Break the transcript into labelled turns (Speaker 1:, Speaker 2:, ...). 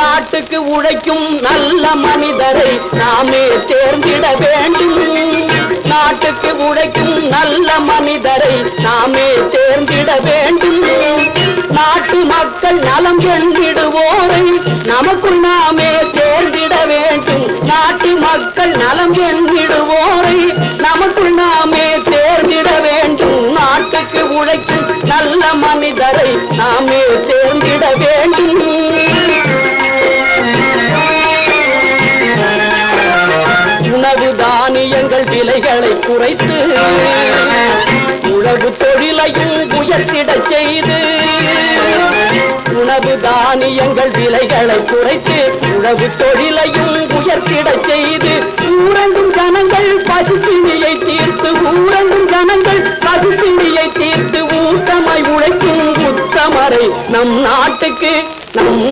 Speaker 1: நாட்டுக்கு உழைக்கும் நல்ல மனிதரை நாமே தேர்ந்திட வேண்டும். நாட்டுக்கு உழைக்கும் நல்ல மனிதரை நாமே தேர்ந்திட வேண்டும். நாட்டு மக்கள் நலம் எண்ணிடுவோரை நமக்குள் நாமே தேர்ந்திட வேண்டும். நாட்டு மக்கள் நலம் எண்ணிடுவோரை நமக்குள் நாமே தேர்ந்திட வேண்டும். நாட்டுக்கு உழைக்கும் நல்ல மனிதரை நாமே தேர்ந்திட வேண்டும். உணவு தானியங்கள் விலைகளை குறைத்து உழவு தொழிலையும் உயர்த்திட செய்து, உணவு தானியங்கள் விலைகளை குறைத்து உழவு தொழிலையும் உயர்த்திட செய்து, ஊரங்கும் ஜனங்கள் பசுப்பிணியை தீர்த்து, ஊரங்கும் ஜனங்கள் பசுப்பிணியை தீர்த்து ஊட்டமாய் உழைக்கும் உத்தமரை நம் நாட்டுக்கு நம்